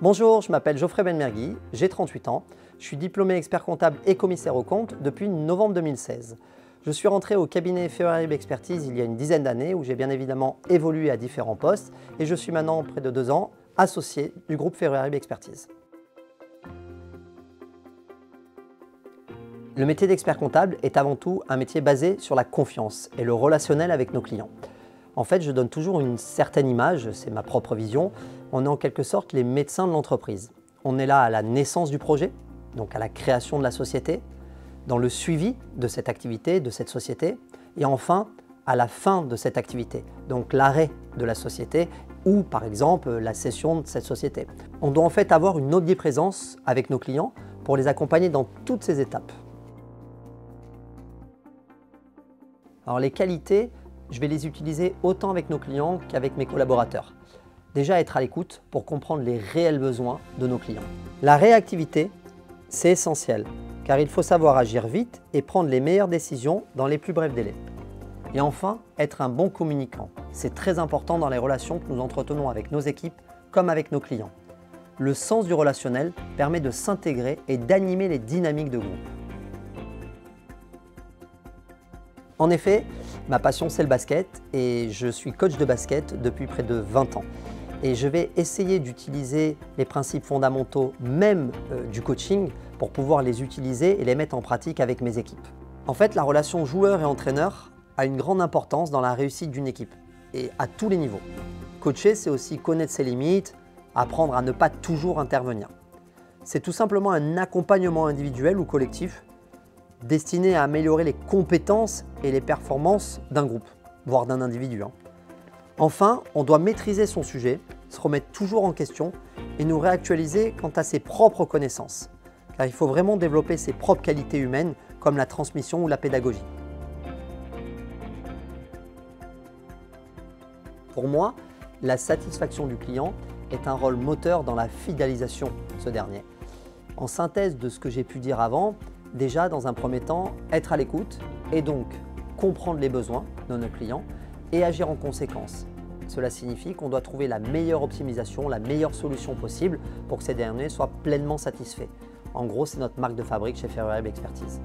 Bonjour, je m'appelle Geoffrey Benmergui, j'ai 38 ans, je suis diplômé expert comptable et commissaire aux comptes depuis novembre 2016. Je suis rentré au cabinet Ferroerie Expertise il y a une dizaine d'années où j'ai bien évidemment évolué à différents postes et je suis maintenant, près de 2 ans, associé du groupe Ferroerie Expertise. Le métier d'expert comptable est avant tout un métier basé sur la confiance et le relationnel avec nos clients. En fait, je donne toujours une certaine image, c'est ma propre vision. On est en quelque sorte les médecins de l'entreprise. On est là à la naissance du projet, donc à la création de la société, dans le suivi de cette activité, de cette société, et enfin à la fin de cette activité, donc l'arrêt de la société ou par exemple la cession de cette société. On doit en fait avoir une omniprésence avec nos clients pour les accompagner dans toutes ces étapes. Alors les qualités, je vais les utiliser autant avec nos clients qu'avec mes collaborateurs. Déjà être à l'écoute pour comprendre les réels besoins de nos clients. La réactivité, c'est essentiel, car il faut savoir agir vite et prendre les meilleures décisions dans les plus brefs délais. Et enfin, être un bon communicant. C'est très important dans les relations que nous entretenons avec nos équipes comme avec nos clients. Le sens du relationnel permet de s'intégrer et d'animer les dynamiques de groupe. En effet, ma passion c'est le basket et je suis coach de basket depuis près de 20 ans. Et je vais essayer d'utiliser les principes fondamentaux même du coaching pour pouvoir les utiliser et les mettre en pratique avec mes équipes. En fait, la relation joueur et entraîneur a une grande importance dans la réussite d'une équipe et à tous les niveaux. Coacher, c'est aussi connaître ses limites, apprendre à ne pas toujours intervenir. C'est tout simplement un accompagnement individuel ou collectif destiné à améliorer les compétences et les performances d'un groupe, voire d'un individu. Enfin, on doit maîtriser son sujet, se remettre toujours en question et nous réactualiser quant à ses propres connaissances. Car il faut vraiment développer ses propres qualités humaines comme la transmission ou la pédagogie. Pour moi, la satisfaction du client est un rôle moteur dans la fidélisation de ce dernier. En synthèse de ce que j'ai pu dire avant, déjà, dans un premier temps, être à l'écoute et donc comprendre les besoins de nos clients et agir en conséquence. Cela signifie qu'on doit trouver la meilleure optimisation, la meilleure solution possible pour que ces derniers soient pleinement satisfaits. En gros, c'est notre marque de fabrique chez Ferroerie Expertise.